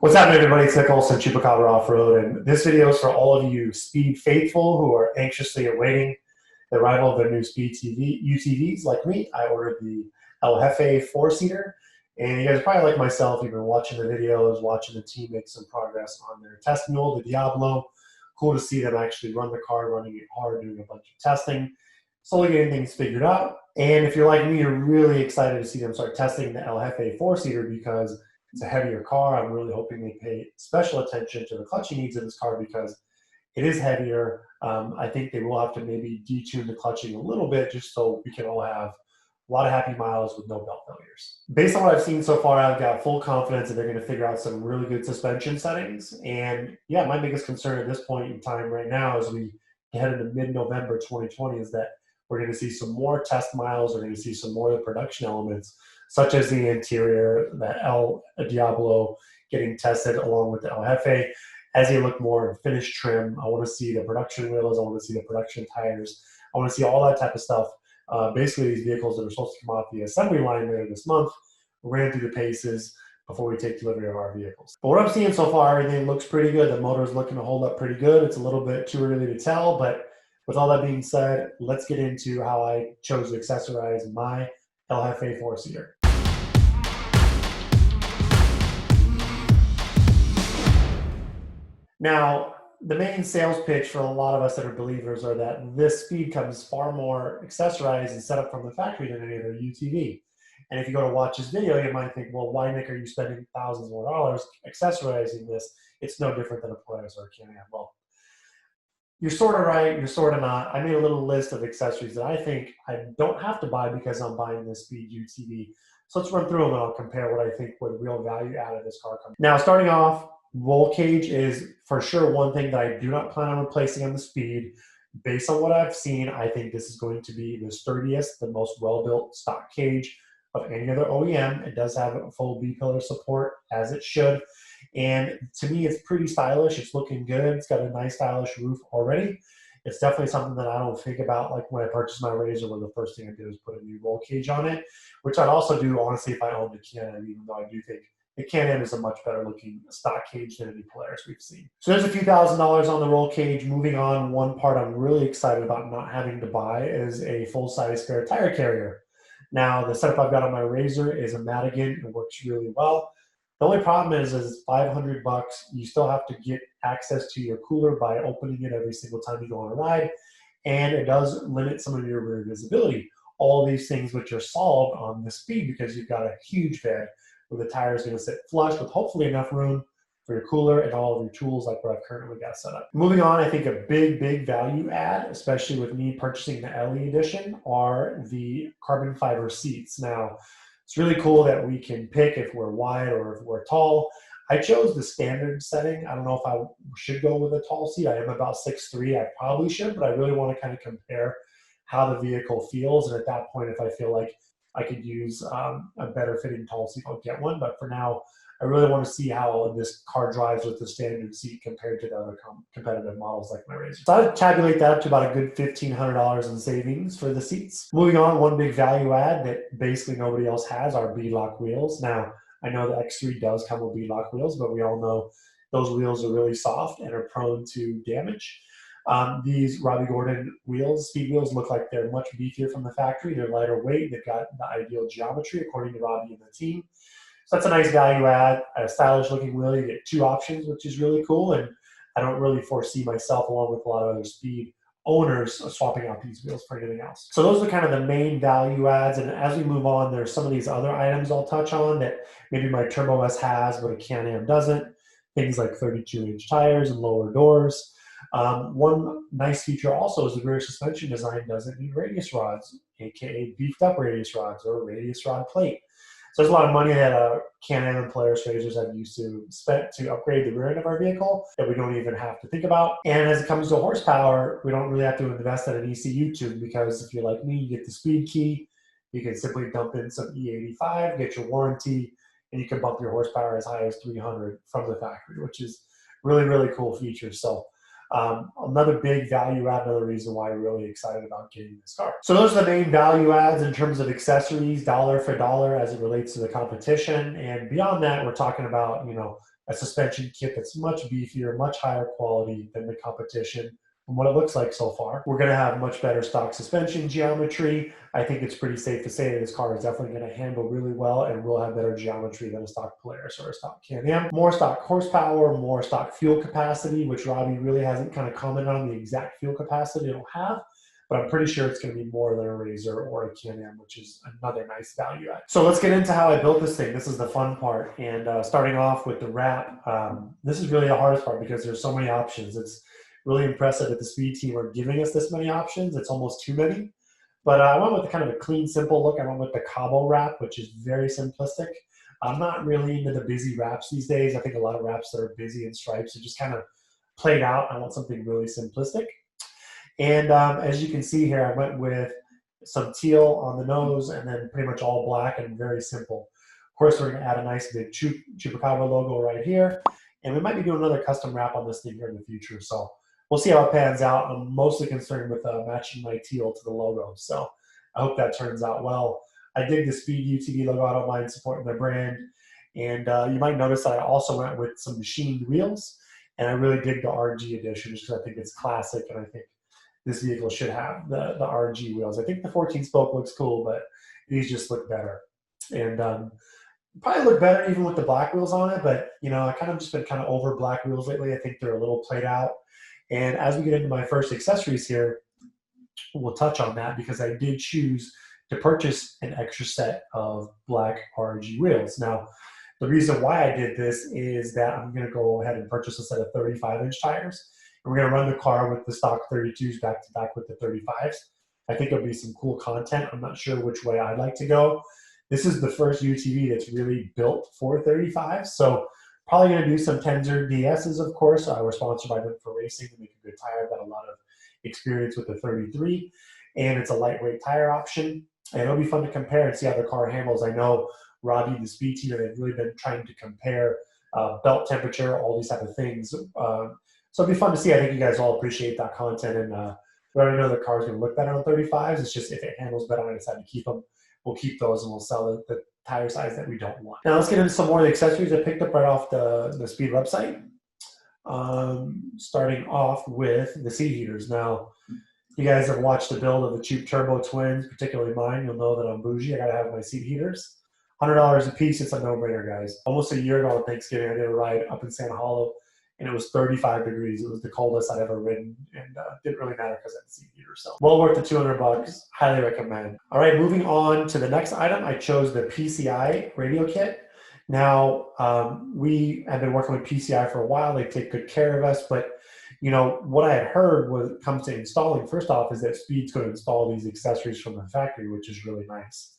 What's happening, everybody? It's Nick Olson, Chupacabra Offroad, and this video is for all of you Speed faithful who are anxiously awaiting the arrival of their new Speed UTVs. Like me, I ordered the Jefe 4-seater, and you guys are probably like myself. You've been watching the videos, watching the team make some progress on their test mule, the Diablo. Cool to see them actually run the car, running it hard, doing a bunch of testing, slowly getting things figured out. And if you're like me, you're really excited to see them start testing the Jefe 4-seater because it's a heavier car. I'm really hoping they pay special attention to the clutching needs of this car because it is heavier. I think they will have to maybe detune the clutching a little bit just so we can all have a lot of happy miles with no belt failures. Based on what I've seen so far, I've got full confidence that they're going to figure out some really good suspension settings. And yeah, my biggest concern at this point in time right now as we head into mid-November 2020 is that we're going to see some more test miles. We're going to see some more of the production elements, such as the interior, the Diablo getting tested along with the Jefe. As they look more in finished trim, I want to see the production wheels. I want to see the production tires. I want to see all that type of stuff. Basically, these vehicles that are supposed to come off the assembly line later this month ran through the paces before we take delivery of our vehicles. But what I'm seeing so far, everything looks pretty good. The motor's looking to hold up pretty good. It's a little bit too early to tell, but with all that being said, let's get into how I chose to accessorize my Jefe 4-seater. Now, the main sales pitch for a lot of us that are believers are that this Speed comes far more accessorized and set up from the factory than any other UTV. And if you go to watch this video, you might think, well, why, Nick, are you spending thousands more dollars accessorizing this? It's no different than a Polaris or a CanAm. Well, you're sort of right, you're sort of not. I made a little list of accessories that I think I don't have to buy because I'm buying this Speed UTV. So let's run through them and I'll compare what I think would real value out of this car comes. Now, starting off, roll cage is for sure one thing that I do not plan on replacing on the Speed. Based on what I've seen, I think this is going to be the sturdiest, the most well-built stock cage of any other OEM. It does have a full B-pillar support, as it should. And to me, it's pretty stylish. It's looking good. It's got a nice stylish roof already. It's definitely something that I don't think about like when I purchased my Razor, where the first thing I did was put a new roll cage on it, which I'd also do, honestly, if I owned a CanAm, even though I do think the CanAm is a much better looking stock cage than any Polaris we've seen. So there's a few $1,000s on the roll cage. Moving on, one part I'm really excited about not having to buy is a full-size spare tire carrier. Now, the setup I've got on my Razor is a Madigan. It works really well. The only problem is it's $500. You still have to get access to your cooler by opening it every single time you go on a ride, and it does limit some of your rear visibility. All these things which are solved on the Speed because you've got a huge bed where the tire is going to sit flush with hopefully enough room for your cooler and all of your tools like what I've currently got set up. Moving on, I think a big value add, especially with me purchasing the LE edition, are the carbon fiber seats. Now, it's really cool that we can pick if we're wide or if we're tall. I chose the standard setting. I don't know if I should go with a tall seat. I am about 6'3". I probably should, but I really want to kind of compare how the vehicle feels. And at that point, if I feel like I could use a better fitting tall seat, I'll get one. But for now, I really want to see how this car drives with the standard seat compared to the other competitive models like my Razor. So I'd tabulate that up to about a good $1,500 in savings for the seats. Moving on, one big value add that basically nobody else has are beadlock wheels. Now, I know the X3 does come with beadlock wheels, but we all know those wheels are really soft and are prone to damage. These Robby Gordon wheels, Speed wheels, look like they're much beefier from the factory. They're lighter weight. They've got the ideal geometry according to Robby and the team. So that's a nice value add. A stylish looking wheel. You get two options, which is really cool. And I don't really foresee myself, along with a lot of other Speed owners, swapping out these wheels for anything else. So those are kind of the main value adds. And as we move on, there's some of these other items I'll touch on that maybe my Turbo S has, but a CanAm doesn't. Things like 32-inch tires and lower doors. One nice feature also is the rear suspension design doesn't need radius rods, aka beefed up radius rods or a radius rod plate. So there's a lot of money that CanAm and Polaris Razors have used to spend to upgrade the rear end of our vehicle that we don't even have to think about. And as it comes to horsepower, we don't really have to invest in an ECU tube because if you're like me, you get the Speed key, you can simply dump in some E85, get your warranty, and you can bump your horsepower as high as 300 from the factory, which is really cool feature. So another big value add, another reason why we're really excited about getting this car. So those are the main value adds in terms of accessories, dollar for dollar as it relates to the competition. And beyond that, we're talking about, a suspension kit that's much beefier, much higher quality than the competition from what it looks like so far. We're going to have much better stock suspension geometry. I think it's pretty safe to say that this car is definitely going to handle really well and will have better geometry than a stock Polaris or a stock CanAm. More stock horsepower, more stock fuel capacity, which Robby really hasn't kind of commented on the exact fuel capacity it'll have, but I'm pretty sure it's going to be more than a Razor or a CanAm, which is another nice value add. So let's get into how I built this thing. This is the fun part. And starting off with the wrap, this is really the hardest part because there's so many options. It's really impressive that the Speed team are giving us this many options. It's almost too many. But I went with kind of a clean, simple look. I went with the Cabo wrap, which is very simplistic. I'm not really into the busy wraps these days. I think a lot of wraps that are busy and stripes are just kind of played out. I want something really simplistic. And as you can see here, I went with some teal on the nose and then pretty much all black and very simple. Of course, we're going to add a nice big Chupacabra logo right here. And we might be doing another custom wrap on this thing here in the future. So we'll see how it pans out. I'm mostly concerned with matching my teal to the logo. So I hope that turns out well. I dig the Speed UTV logo. I don't mind supporting their brand. And you might notice that I also went with some machined wheels. And I really dig the RG edition just because I think it's classic. And I think this vehicle should have the RG wheels. I think the 14 spoke looks cool, but these just look better. And probably look better even with the black wheels on it. But, you know, I kind of just been kind of over black wheels lately. I think they're a little played out. And as we get into my first accessories here, we'll touch on that because I did choose to purchase an extra set of black RG wheels. Now, the reason why I did this is that I'm going to go ahead and purchase a set of 35-inch tires. And we're going to run the car with the stock 32s back to back with the 35s. I think it'll be some cool content. I'm not sure which way I'd like to go. This is the first UTV that's really built for 35s. So probably going to do some Tenzer DSs, of course. We're sponsored by them for racing to make a good tire. I've got a lot of experience with the 33, and it's a lightweight tire option. And it'll be fun to compare and see how the car handles. I know Robby, the Speed team, they've really been trying to compare belt temperature, all these type of things. So it'll be fun to see. I think you guys all appreciate that content. And we already know the car is going to look better on 35s. It's just if it handles better and I decide to keep them, we'll keep those and we'll sell the tire size that we don't want. Now let's get into some more of the accessories I picked up right off the Speed website. Starting off with the seat heaters. Now, if you guys have watched the build of the Chup Turbo Twins, particularly mine, you'll know that I'm bougie. I gotta have my seat heaters. $100 a piece, it's a no-brainer, guys. Almost a year ago on Thanksgiving, I did a ride up in Santa Hollow, and it was 35 degrees. It was the coldest I'd ever ridden, and didn't really matter because I had the seat heater. So well worth the $200. Highly recommend. All right, moving on to the next item, I chose the Pci Radio Kit. Now, we have been working with Pci for a while. They take good care of us, but you know, what I had heard when it comes to installing, first off, is that Speed's going to install these accessories from the factory, which is really nice.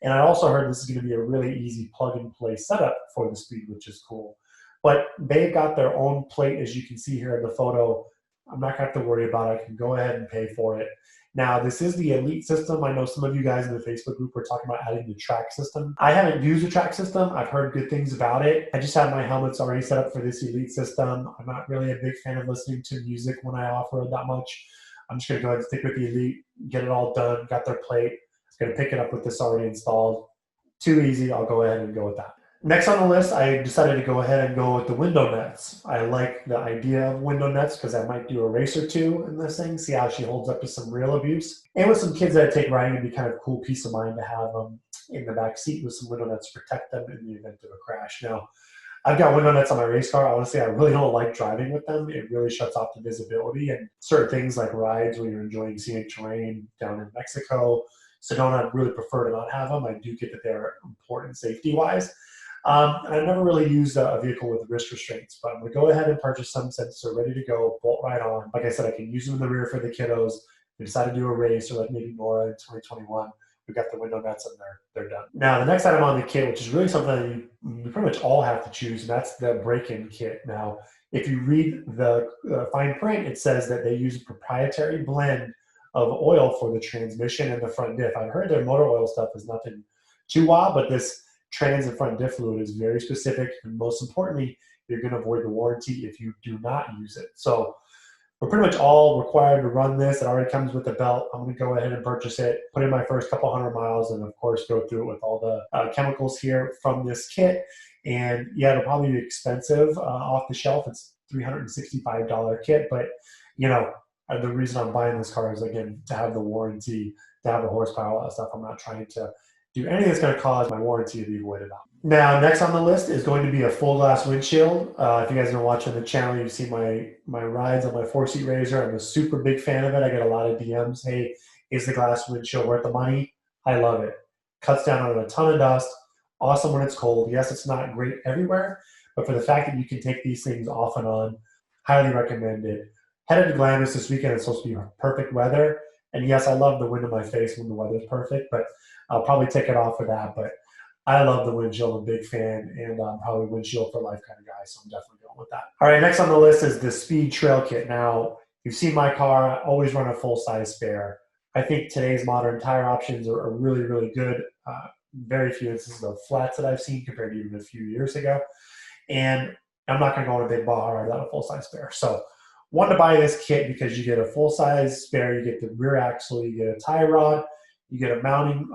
And I also heard this is going to be a really easy plug-and-play setup for the Speed, which is cool. But they've got their own plate, as you can see here in the photo. I'm not going to have to worry about it. I can go ahead and pay for it. Now, this is the Elite system. I know some of you guys in the Facebook group were talking about adding the track system. I haven't used the track system. I've heard good things about it. I just have my helmets already set up for this Elite system. I'm not really a big fan of listening to music when I off-road that much. I'm just going to go ahead and stick with the Elite, get it all done, got their plate. I'm going to pick it up with this already installed. Too easy. I'll go ahead and go with that. Next on the list, I decided to go ahead and go with the window nets. I like the idea of window nets because I might do a race or two in this thing, see how she holds up to some real abuse. And with some kids that I take riding, it'd be kind of cool peace of mind to have them in the back seat with some window nets to protect them in the event of a crash. Now, I've got window nets on my race car. Honestly, I really don't like driving with them. It really shuts off the visibility and certain things like rides when you're enjoying scenic terrain down in Mexico. Sedona, I'd really prefer to not have them. I do get that they're important safety-wise. And I've never really used a vehicle with wrist restraints, but I'm going to go ahead and purchase some since they're ready to go, bolt right on. Like I said, I can use them in the rear for the kiddos. If we decide to do a race or like maybe Nora in 2021, we've got the window nets and they're done. Now, the next item on the kit, which is really something you pretty much all have to choose, and that's the break-in kit. Now, if you read the fine print, it says that they use a proprietary blend of oil for the transmission and the front diff. I've heard their motor oil stuff is nothing too wild, but this trans and front diff fluid is very specific, and most importantly, you're going to avoid the warranty if you do not use it. So we're pretty much all required to run this. It already comes with the belt. I'm going to go ahead and purchase it, put in my first couple hundred miles, and of course go through it with all the chemicals here from this kit. And yeah, it'll probably be expensive off the shelf. It's $365 kit, but you know, the reason I'm buying this car is, again, to have the warranty, to have the horsepower, all that stuff. I'm not trying to do anything that's going to cause my warranty to be voided out. Now, next on the list is going to be a full glass windshield. If you guys have been watching the channel, you've seen my rides on my 4-seat Razor. I'm a super big fan of it. I get a lot of DMs. Hey, is the glass windshield worth the money? I love it. Cuts down on a ton of dust. Awesome when it's cold. Yes, it's not great everywhere, but for the fact that you can take these things off and on, highly recommend it. Headed to Glamis this weekend. It's supposed to be perfect weather. And yes, I love the wind in my face when the weather's perfect, but I'll probably take it off for that. But I love the windshield. I'm a big fan, and I'm probably windshield for life kind of guy, so I'm definitely going with that. All right, next on the list is the Speed Trail Kit. Now, you've seen my car. I always run a full-size spare. I think today's modern tire options are really, really good. Very few instances of flats that I've seen compared to even a few years ago. And I'm not going to go on a big bar without a full-size spare. So wanted to buy this kit because you get a full-size spare, you get the rear axle, you get a tie rod, you get a mounting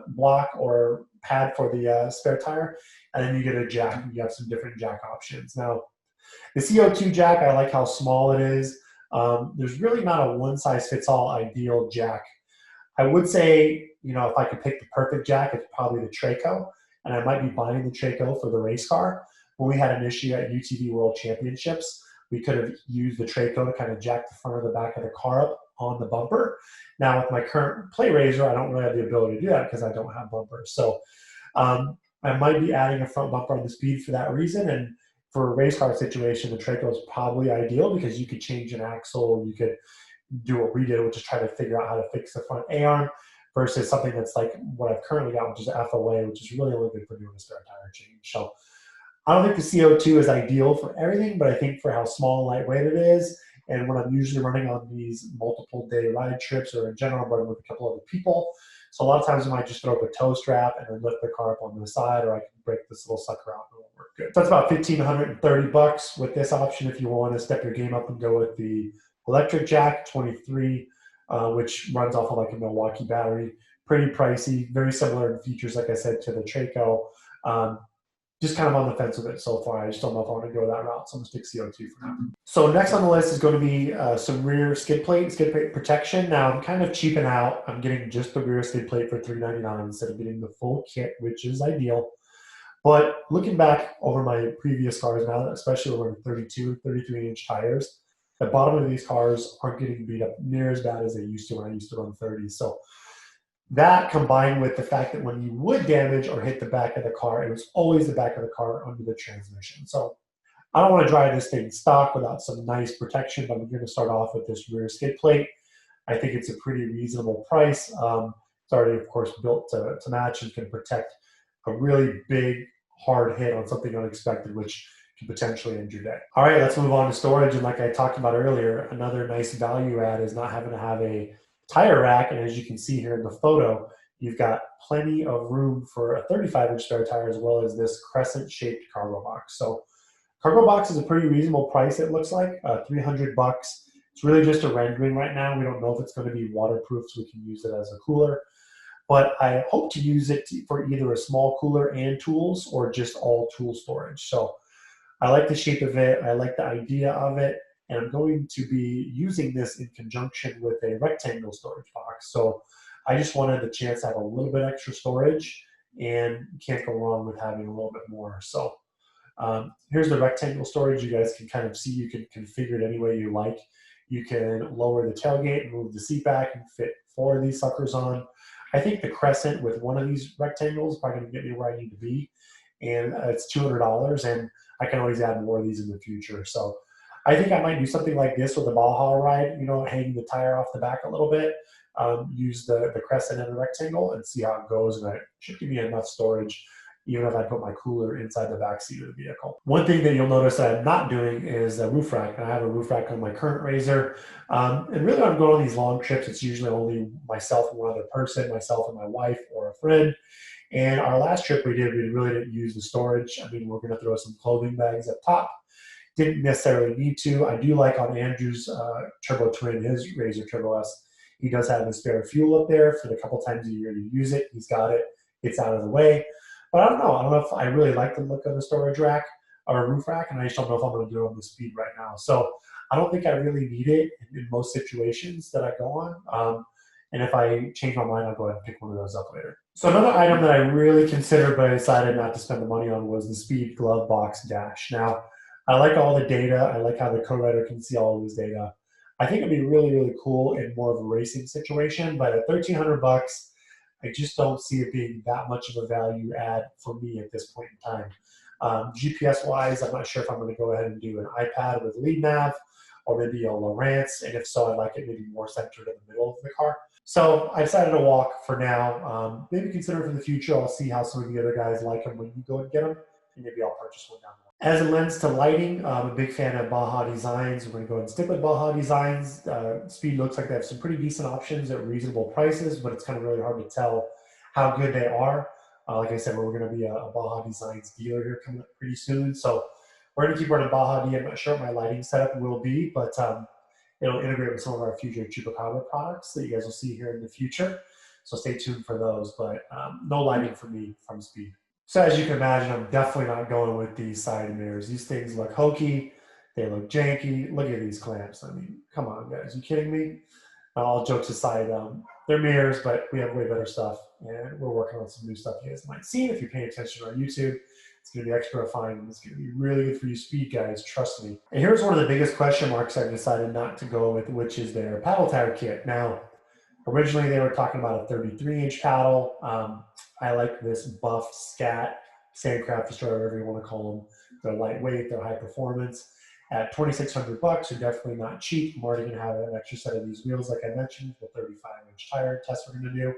block or pad for the spare tire, and then you get a jack. You have some different jack options. Now, the Co2 Jack, I like how small it is. There's really not a one-size-fits-all ideal jack. I would say, you know, if I could pick the perfect jack, it's probably the Traco, and I might be buying the Traco for the race car. When we had an issue at UTV World Championships, we could have used the Traco to kind of jack the front or the back of the car up on the bumper. Now, with my current Play Razor, I don't really have the ability to do that because I don't have bumpers. So I might be adding a front bumper on the Speed for that reason. And for a race car situation, the Traco is probably ideal because you could change an axle, you could do what we did, which is try to figure out how to fix the front A-arm versus something that's like what I've currently got, which is FOA, which is really only good for doing a spare tire change. So I don't think the CO2 is ideal for everything, but I think for how small and lightweight it is, and when I'm usually running on these multiple day ride trips or in general, I'm running with a couple other people. So a lot of times I might just throw up a tow strap and then lift the car up on the side, or I can break this little sucker out and it'll work good. So that's about $1,530 with this option if you want to step your game up and go with the electric jack 23, which runs off of like a Milwaukee battery. Pretty pricey, very similar in features, like I said, to the Traco. Just kind of on the fence with it so far. I just don't know if I want to go that route, so I'm going to stick CO2 for now. So next on the list is going to be some rear skid plate protection. Now, I'm kind of cheaping out. I'm getting just the rear skid plate for $399 instead of getting the full kit, which is ideal. But looking back over my previous cars now, especially over 32, 33-inch tires, the bottom of these cars aren't getting beat up near as bad as they used to when I used to run 30s. So that combined with the fact that when you would damage or hit the back of the car, it was always the back of the car under the transmission. So I don't want to drive this thing stock without some nice protection, but I'm going to start off with this rear skid plate. I think it's a pretty reasonable price. It's already, of course, built to match and can protect a really big, hard hit on something unexpected, which can potentially end your day. All right, let's move on to storage. And like I talked about earlier, another nice value add is not having to have a tire rack. And as you can see here in the photo, you've got plenty of room for a 35-inch spare tire as well as this crescent-shaped cargo box. So cargo box is a pretty reasonable price, it looks like, $300. It's really just a rendering right now. We don't know if it's going to be waterproof, so we can use it as a cooler. But I hope to use it for either a small cooler and tools or just all tool storage. So I like the shape of it. I like the idea of it. And I'm going to be using this in conjunction with a rectangle storage box. So I just wanted the chance to have a little bit extra storage, and can't go wrong with having a little bit more. So here's the rectangle storage. You guys can kind of see, you can configure it any way you like. You can lower the tailgate and move the seat back and fit 4 of these suckers on. I think the crescent with one of these rectangles is probably going to get me where I need to be. And it's $200, and I can always add more of these in the future. So I think I might do something like this with a Baja ride, you know, hanging the tire off the back a little bit, use the crescent and the rectangle and see how it goes. And it should give me enough storage, even if I put my cooler inside the back seat of the vehicle. One thing that you'll notice that I'm not doing is a roof rack. And I have a roof rack on my current Razor. And really when I'm going on these long trips, it's usually only myself and one other person, myself and my wife or a friend. And our last trip we really didn't use the storage. I mean, we're going to throw some clothing bags up top. Didn't necessarily need to. I do like on Andrew's Turbo Twin, his Razor Turbo S, he does have the spare fuel up there for the couple times a year you use it. He's got it. It's out of the way. But I don't know. I don't know if I really like the look of the storage rack or a roof rack, and I just don't know if I'm going to do it on the Speed right now. So I don't think I really need it in most situations that I go on. And if I change my mind, I'll go ahead and pick one of those up later. So another item that I really considered, but I decided not to spend the money on, was the Speed Glove Box Dash. Now, I like all the data. I like how the co-writer can see all of his data. I think it'd be really, really cool in more of a racing situation, but at $1,300, I just don't see it being that much of a value add for me at this point in time. GPS-wise, I'm not sure if I'm going to go ahead and do an iPad with lead nav or maybe a Lowrance, and if so, I'd like it maybe more centered in the middle of the car. So I decided to walk for now. Maybe consider for the future. I'll see how some of the other guys like them when you go and get them, and maybe I'll purchase one down the line. As it lends to lighting, I'm a big fan of Baja Designs. We're going to go ahead and stick with Baja Designs. Speed looks like they have some pretty decent options at reasonable prices, but it's kind of really hard to tell how good they are. Like I said, we're going to be a Baja Designs dealer here coming up pretty soon. So we're going to keep running Baja D. I'm not sure what my lighting setup will be, but it'll integrate with some of our future Chupacabra products that you guys will see here in the future. So stay tuned for those, but no lighting for me from Speed. So as you can imagine, I'm definitely not going with these side mirrors. These things look hokey. They look janky. Look at these clamps. I mean, come on, guys. You kidding me? All jokes aside, they're mirrors, but we have way better stuff. And we're working on some new stuff you guys might see. If you're paying attention to our YouTube, it's going to be extra refined. And it's going to be really good for you Speed guys. Trust me. And here's one of the biggest question marks I've decided not to go with, which is their paddle tire kit. Now, originally they were talking about a 33-inch paddle. I like this buff scat, sandcraft destroyer, whatever you want to call them. They're lightweight, they're high performance. At $2,600, they're definitely not cheap. I'm already going to have an extra set of these wheels, like I mentioned, the 35-inch tire test we're going to do.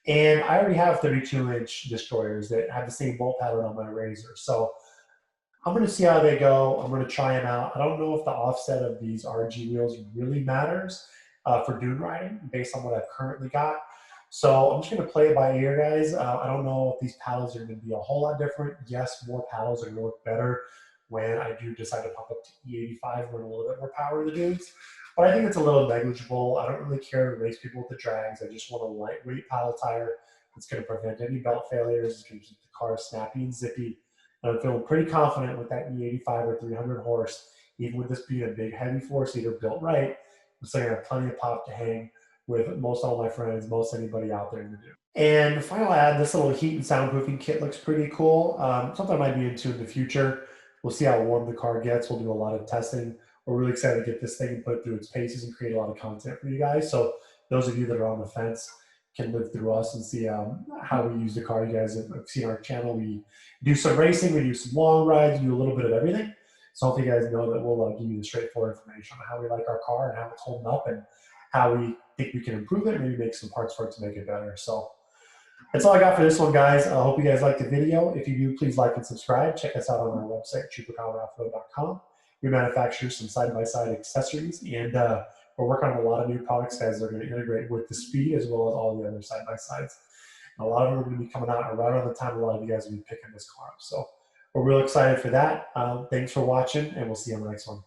And I already have 32-inch destroyers that have the same bolt pattern on my Razor. So I'm going to see how they go. I'm going to try them out. I don't know if the offset of these RG wheels really matters for dune riding based on what I've currently got. So I'm just going to play it by ear, guys. I don't know if these paddles are going to be a whole lot different. Yes, more paddles are going to work better when I do decide to pump up to E85 and run a little bit more power in the dunes. But I think it's a little negligible. I don't really care to race people with the drags. I just want a lightweight paddle tire that's going to prevent any belt failures. It's going to keep the car snappy and zippy. And I'm feeling pretty confident with that E85 or 300 horse, even with this being a big, heavy four-seater built right. I'm still going to have plenty of pop to hang with most all my friends, most anybody out there in the dune. And final ad, this little heat and soundproofing kit looks pretty cool. Something I might be into in the future. We'll see how warm the car gets. We'll do a lot of testing. We're really excited to get this thing and put it through its paces and create a lot of content for you guys. So those of you that are on the fence can live through us and see how we use the car. You guys have seen our channel. We do some racing. We do some long rides. We do a little bit of everything. So hopefully you guys know that we'll give you the straightforward information on how we like our car and how it's holding up and how we think we can improve it, maybe make some parts for it to make it better. So that's all I got for this one, guys. I hope you guys liked the video. If you do, please like and subscribe. Check us out on our website, Chupacabra.com. We manufacture some side-by-side accessories, and we're working on a lot of new products, guys, that are going to integrate with the Speed as well as all the other side-by-sides. And a lot of them are going to be coming out right around the time a lot of you guys will be picking this car up. So we're real excited for that. Thanks for watching, and we'll see you on the next one.